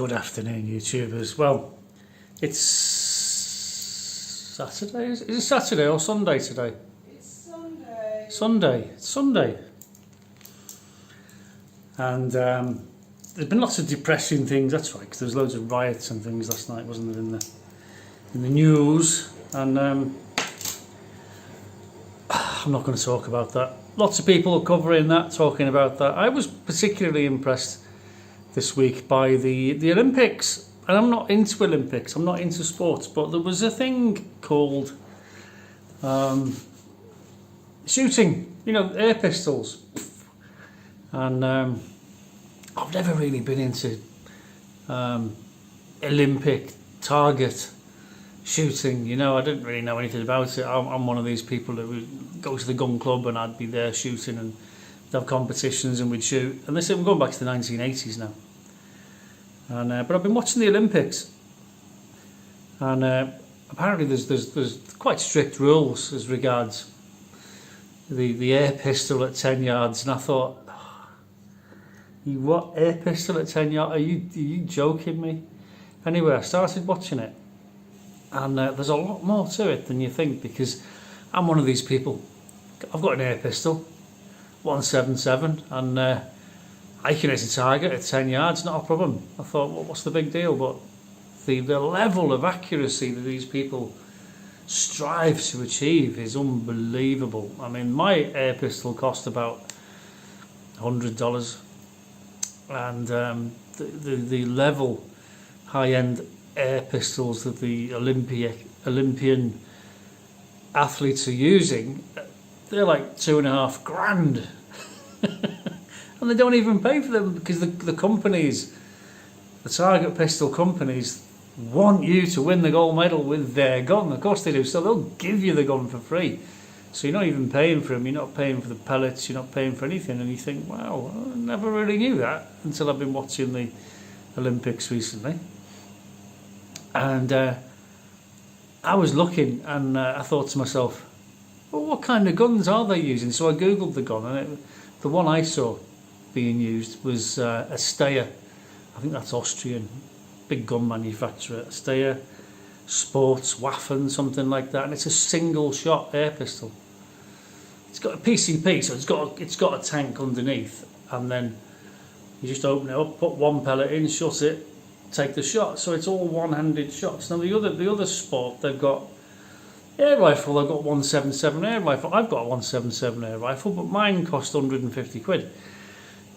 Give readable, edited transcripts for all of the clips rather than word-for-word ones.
Good afternoon, YouTubers. Well, it's Saturday. Is it Saturday or Sunday today? It's Sunday. It's Sunday. And there's been lots of depressing things. That's right, because there was loads of riots and things last night, wasn't there, in the news? And I'm not going to talk about that. Lots of people are covering that, talking about that. I was particularly impressed this week by the Olympics, and I'm not into Olympics, I'm not into sports, but there was a thing called shooting, air pistols, and I've never really been into Olympic target shooting. I didn't really know anything about it. I'm one of these people that would go to the gun club and I'd be there shooting, and have competitions and we'd shoot. And this, we're going back to the 1980s now. And but I've been watching the Olympics, and apparently there's quite strict rules as regards the air pistol at 10 yards. And I thought, what, air pistol at 10 yards? Are you joking me? Anyway, I started watching it, and there's a lot more to it than you think, because I'm one of these people. I've got an air pistol, 177, and I can hit a target at 10 yards, not a problem. I thought, well, what's the big deal? But the level of accuracy that these people strive to achieve is unbelievable. I mean, my air pistol cost about $100, and the level high-end air pistols that the Olympian athletes are using, they're like $2.5 grand. And they don't even pay for them, because the companies, the target pistol companies, want you to win the gold medal with their gun. Of course they do, so they'll give you the gun for free. So you're not even paying for them, you're not paying for the pellets, you're not paying for anything. And you think, wow, I never really knew that until I've been watching the Olympics recently. And I was looking, and I thought to myself, well, what kind of guns are they using? So I googled the gun, and the one I saw being used was a Steyr. I think that's Austrian, big gun manufacturer. Steyr Sports Waffen, something like that, and it's a single shot air pistol. It's got a PCP, so it's got a tank underneath, and then you just open it up, put one pellet in, shut it, take the shot. So it's all one-handed shots. Now the other sport, they've got air rifle. They've got 177 air rifle. I've got a 177 air rifle, but mine cost 150 quid.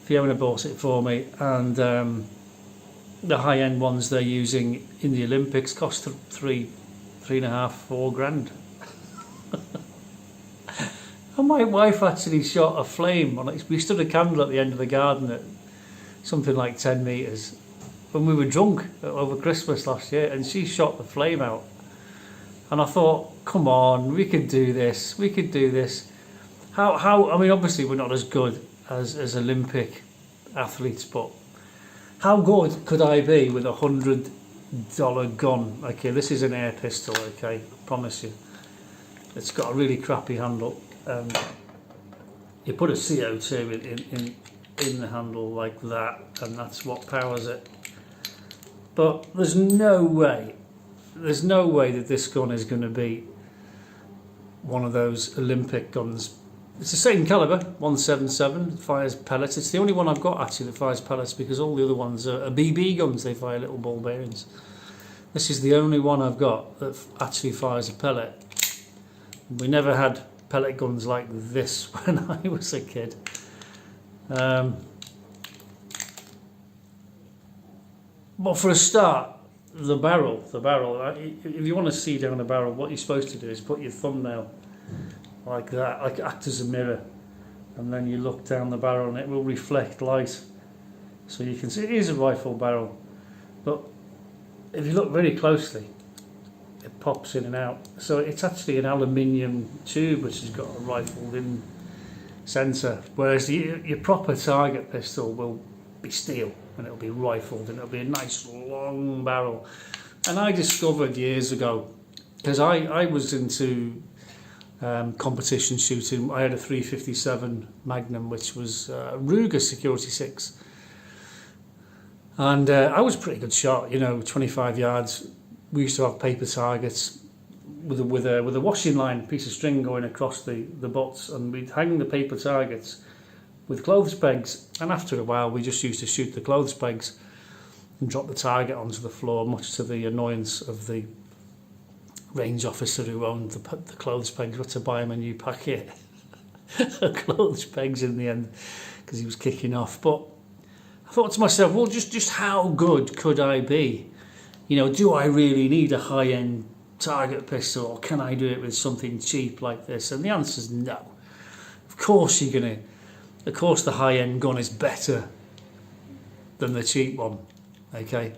Fiona bought it for me, and the high-end ones they're using in the Olympics cost three and a half, $4 grand. And my wife actually shot a flame on it. We stood a candle at the end of the garden at something like 10 metres when we were drunk over Christmas last year, and she shot the flame out. And I thought, come on, we could do this. We could do this. How? I mean, obviously we're not as good as Olympic athletes, but how good could I be with $100 gun? Okay, this is an air pistol. Okay, I promise you. It's got a really crappy handle. You put a CO2 in the handle like that, and that's what powers it. But there's no way that this gun is going to be one of those Olympic guns. It's the same caliber, 177, fires pellets. It's the only one I've got actually that fires pellets, because all the other ones are BB guns, they fire little ball bearings. This is the only one I've got that actually fires a pellet. We never had pellet guns like this when I was a kid. But for a start, the barrel, if you want to see down a barrel, what you're supposed to do is put your thumbnail like that, like act as a mirror, and then you look down the barrel and it will reflect light, so you can see it is a rifle barrel. But if you look very closely, it pops in and out, so it's actually an aluminium tube which has got a rifled in centre, whereas your proper target pistol will be steel, and it'll be rifled, and it'll be a nice long barrel. And I discovered years ago, because I was into competition shooting. I had a 357 Magnum, which was Ruger Security 6, And I was a pretty good shot, 25 yards. We used to have paper targets with a washing line, piece of string going across the butts, and we'd hang the paper targets with clothes pegs. And after a while, we just used to shoot the clothes pegs and drop the target onto the floor, much to the annoyance of the range officer who owned the clothes pegs. We had to buy him a new packet of clothes pegs in the end because he was kicking off. But I thought to myself, well, just how good could I be? Do I really need a high-end target pistol, or can I do it with something cheap like this? And the answer is no. Of course the high-end gun is better than the cheap one. Okay,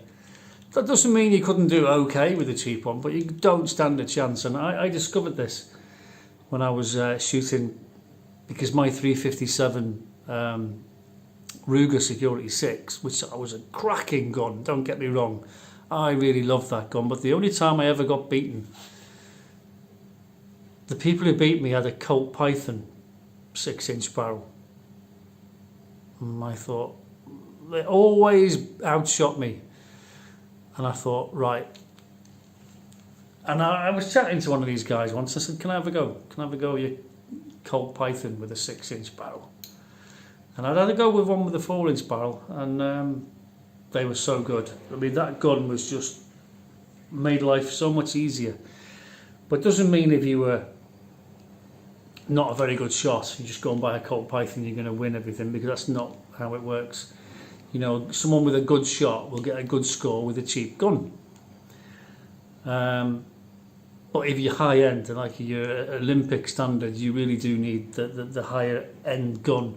that doesn't mean you couldn't do okay with the cheap one, but you don't stand a chance. And I discovered this when I was shooting, because my 357 Ruger Security 6, which was a cracking gun, don't get me wrong, I really loved that gun, but the only time I ever got beaten, the people who beat me had a Colt Python 6-inch barrel. And I thought, they always outshot me. And I thought, right. And I was chatting to one of these guys once. I said, can I have a go? Can I have a go with your Colt Python with a 6-inch barrel? And I'd had a go with one with a 4-inch barrel, and they were so good. I mean, that gun was just made life so much easier. But it doesn't mean if you were not a very good shot, you just go and buy a Colt Python, you're going to win everything, because that's not how it works. Someone with a good shot will get a good score with a cheap gun. But if you're high end, and like your Olympic standard, you really do need the higher end gun.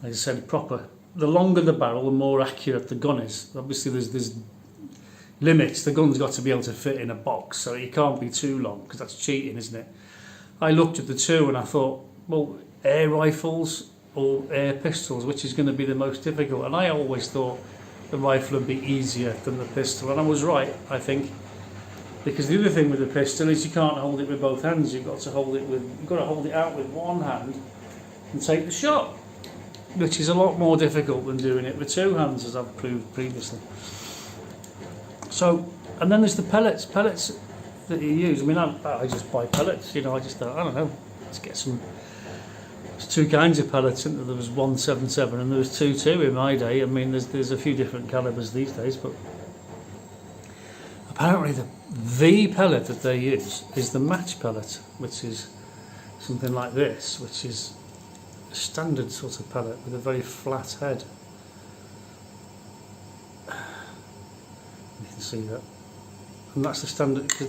Like I said, proper. The longer the barrel, the more accurate the gun is. Obviously, there's limits. The gun's got to be able to fit in a box, so it can't be too long, because that's cheating, isn't it? I looked at the two and I thought, well, air rifles or air pistols, which is going to be the most difficult? And I always thought the rifle would be easier than the pistol, and I was right, I think, because the other thing with the pistol is you can't hold it with both hands. You've got to hold it out with one hand and take the shot, which is a lot more difficult than doing it with two hands, as I've proved previously. So, and then there's the pellets that you use. I mean, I just buy pellets, I don't know, let's get some. There's two kinds of pellets, isn't there? There was 177 and there was 22 in my day. I mean, there's a few different calibers these days, but apparently the pellet that they use is the match pellet, which is something like this, which is a standard sort of pellet with a very flat head. You can see that, and that's the standard, because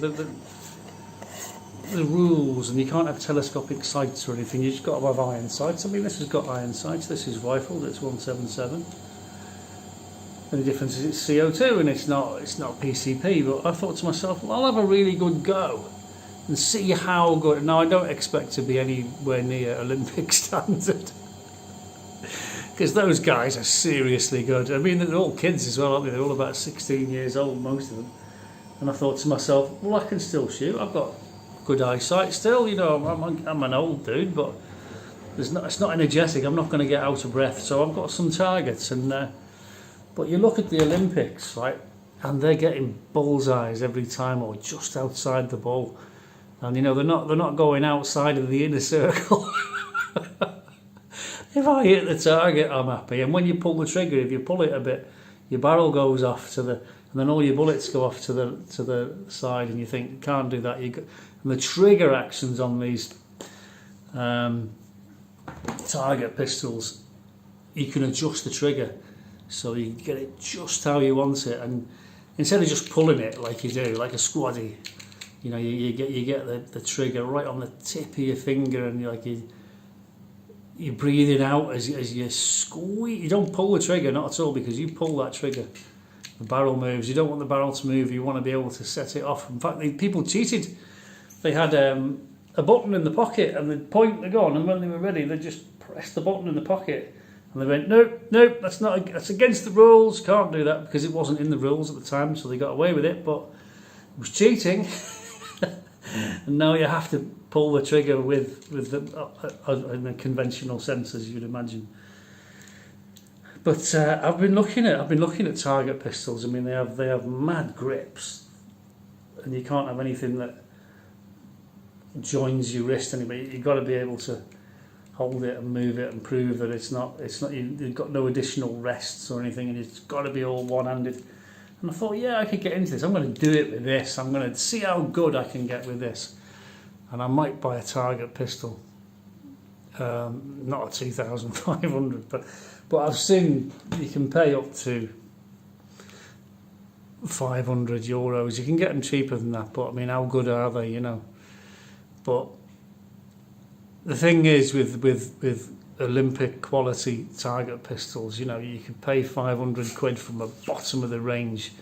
the rules, and you can't have telescopic sights or anything. You just got to have iron sights. I mean, this has got iron sights. This is rifled. It's 177. And the difference is it's CO2 and it's not PCP. But I thought to myself, well, I'll have a really good go and see how good. Now, I don't expect to be anywhere near Olympic standard, because those guys are seriously good. I mean, they're all kids as well, aren't they? They're all about 16 years old, most of them. And I thought to myself, well, I can still shoot. I've got good eyesight still. I'm an old dude, but it's not energetic. I'm not going to get out of breath. So I've got some targets. And but you look at the Olympics, right, and they're getting bullseyes every time, or just outside the ball. And they're not going outside of the inner circle. If I hit the target, I'm happy. And when you pull the trigger, if you pull it a bit, your barrel goes off and then all your bullets go off to the side, and you think, you can't do that. And the trigger actions on these target pistols, you can adjust the trigger so you get it just how you want it. And instead of just pulling it like you do, like a squaddy, you get the trigger right on the tip of your finger, and you're breathing out as you squeeze. You don't pull the trigger, not at all, because you pull that trigger, the barrel moves. You don't want the barrel to move. You want to be able to set it off. In fact, people cheated. They had a button in the pocket, and they'd point the gun, and when they were ready, they'd just press the button in the pocket. And they went, nope, that's against the rules. Can't do that, because it wasn't in the rules at the time, so they got away with it. But it was cheating. And now you have to pull the trigger with in the conventional sense, as you'd imagine. But I've been looking at target pistols. I mean, they have mad grips, and you can't have anything that joins your wrist anyway. You've got to be able to hold it and move it and prove that it's not you've got no additional rests or anything, and it's got to be all one-handed. And I thought, yeah, I could get into this. I'm going to do it with this. I'm going to see how good I can get with this, and I might buy a target pistol. Not a 2,500, but I've seen you can pay up to €500. You can get them cheaper than that, but I mean, how good are they, you know? But the thing is, with Olympic quality target pistols, you know, you could pay 500 quid from a bottom of the range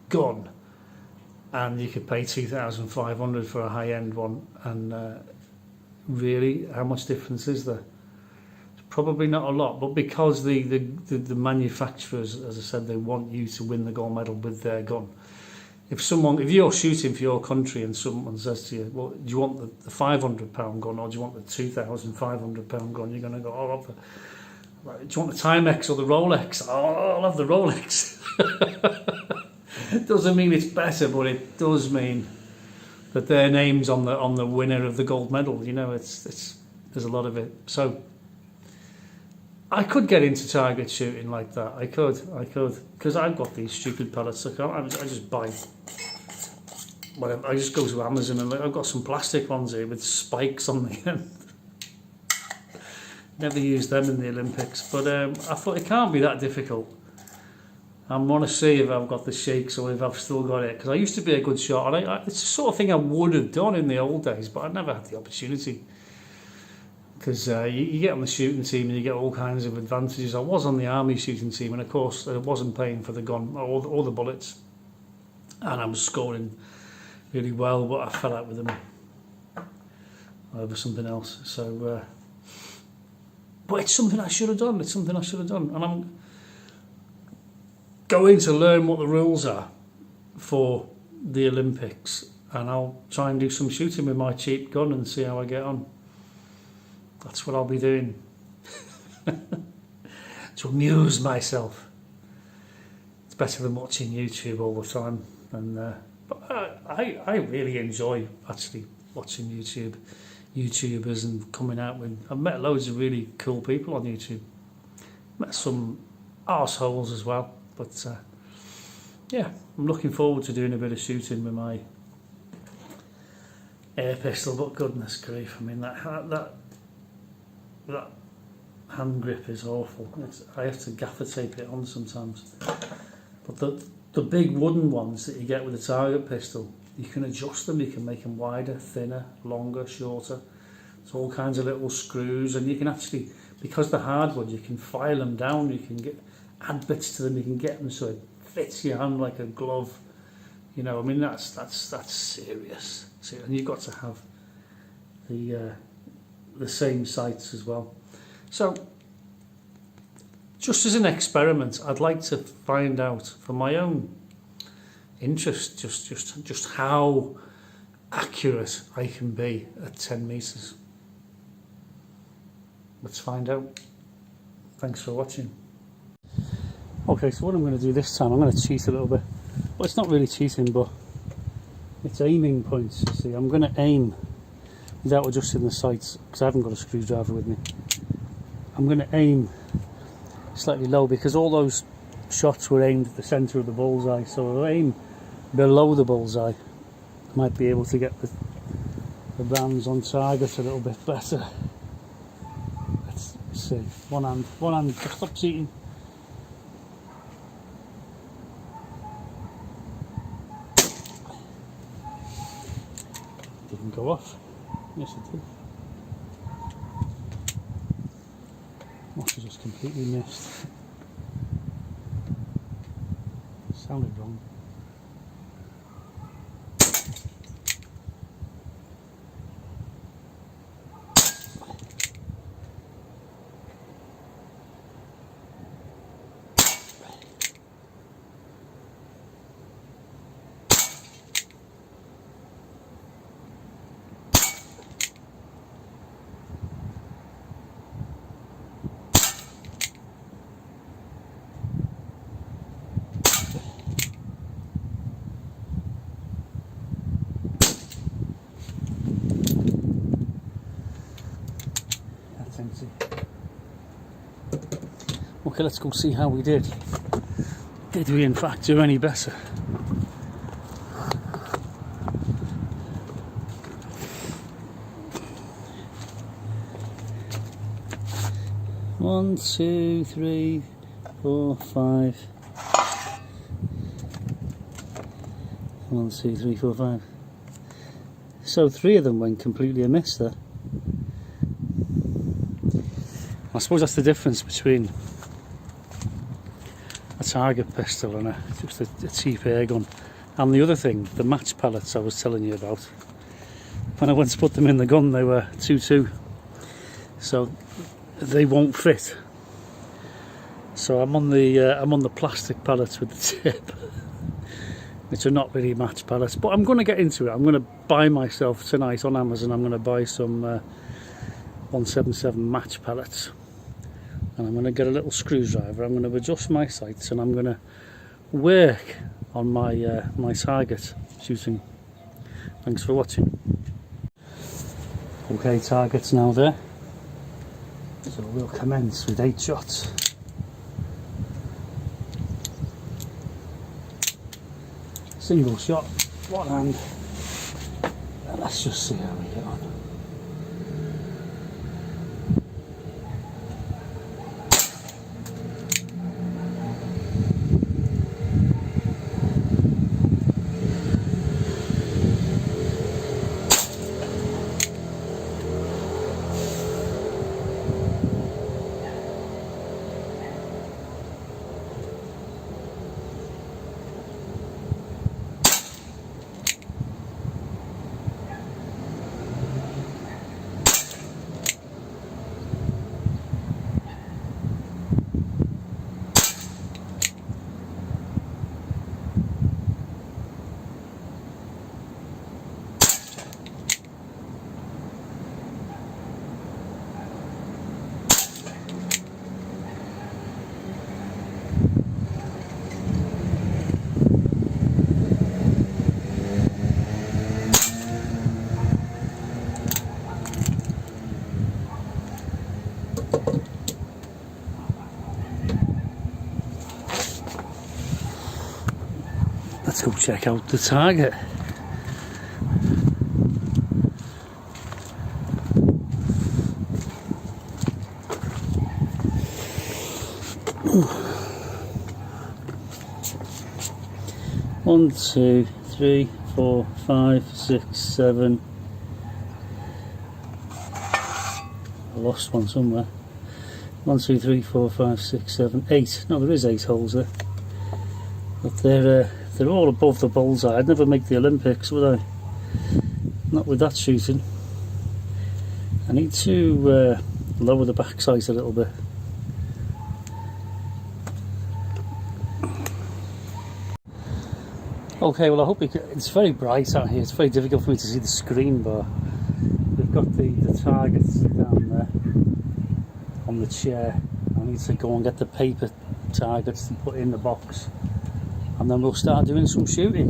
gun, and you could pay 2,500 for a high end one, and really, how much difference is there? Probably not a lot, but because the manufacturers, as I said, they want you to win the gold medal with their gun. If you're shooting for your country and someone says to you, well, do you want the £500 gun or do you want the £2,500 gun? You're going to go, oh, I'll have do you want the Timex or the Rolex? Oh, I'll have the Rolex. It doesn't mean it's better, but it does mean that their name's on the winner of the gold medal. You know, there's a lot of it. So I could get into target shooting like that. I could, because I've got these stupid pellets. I just buy whatever. I just go to Amazon and I've got some plastic ones here with spikes on the end. Never used them in the Olympics, but I thought it can't be that difficult. I want to see if I've got the shakes or if I've still got it, because I used to be a good shot, and it's the sort of thing I would have done in the old days, but I never had the opportunity. Because you get on the shooting team and you get all kinds of advantages. I was on the army shooting team, and of course I wasn't paying for the gun or the bullets, and I was scoring really well, but I fell out with them over something else. So, but it's something I should have done. And I'm going to learn what the rules are for the Olympics, and I'll try and do some shooting with my cheap gun and see how I get on. That's what I'll be doing to amuse myself. It's better than watching YouTube all the time. And but I really enjoy actually watching YouTubers and coming out with. I've met loads of really cool people on YouTube. Met some arseholes as well. But yeah, I'm looking forward to doing a bit of shooting with my air pistol. But goodness grief, I mean that hand grip is awful. I have to gaffer tape it on sometimes. But the big wooden ones that you get with a target pistol, you can adjust them. You can make them wider, thinner, longer, shorter. It's all kinds of little screws, and you can actually, because they're hardwood, you can file them down. You can add bits to them. You can get them so it fits your hand like a glove. You know, I mean that's serious. And you've got to have the same sights as well. So, just as an experiment, I'd like to find out, for my own interest, just how accurate I can be at 10 metres. Let's find out. Thanks for watching. Okay, so what I'm going to do this time, I'm going to cheat a little bit. Well, it's not really cheating, but it's aiming points. You see, I'm going to aim without adjusting the sights, because I haven't got a screwdriver with me. I'm going to aim slightly low, because all those shots were aimed at the centre of the bullseye, so I'll aim below the bullseye. I might be able to get the rounds on target a little bit better. Let's see. One hand, stop cheating. Didn't go off. Yes, it did. Must have just completely missed. Sounded wrong. Okay, let's go see how we did. Did we in fact do any better? One, two, three, 4, 5. 1, 2, 3, 4, 5. So 3 of them went completely amiss there. I suppose that's the difference between a target pistol and just a cheap air gun. And the other thing, the match pellets I was telling you about. When I went to put them in the gun, they were 2-2, so they won't fit. So I'm on the plastic pellets with the tip, which are not really match pellets. But I'm going to get into it. I'm going to buy myself tonight on Amazon. I'm going to buy some 177 match pellets. And I'm going to get a little screwdriver, I'm going to adjust my sights, and I'm going to work on my my target shooting. Thanks for watching. Okay, target's now there. So we'll commence with 8 shots. Single shot, one hand, and let's just see how we get on. Let's go check out the target. One, 2, 3, 4, 5, 6, 7. I lost one somewhere. 1, 2, 3, 4, 5, 6, 7, 8. No, there is 8 holes there. But they're all above the bullseye. I'd never make the Olympics, would I? Not with that shooting. I need to lower the back sight a little bit. Okay, well I hope it's very bright out here. It's very difficult for me to see the screen bar. We've got the targets down there on the chair. I need to go and get the paper targets to put in the box, and then we'll start doing some shooting.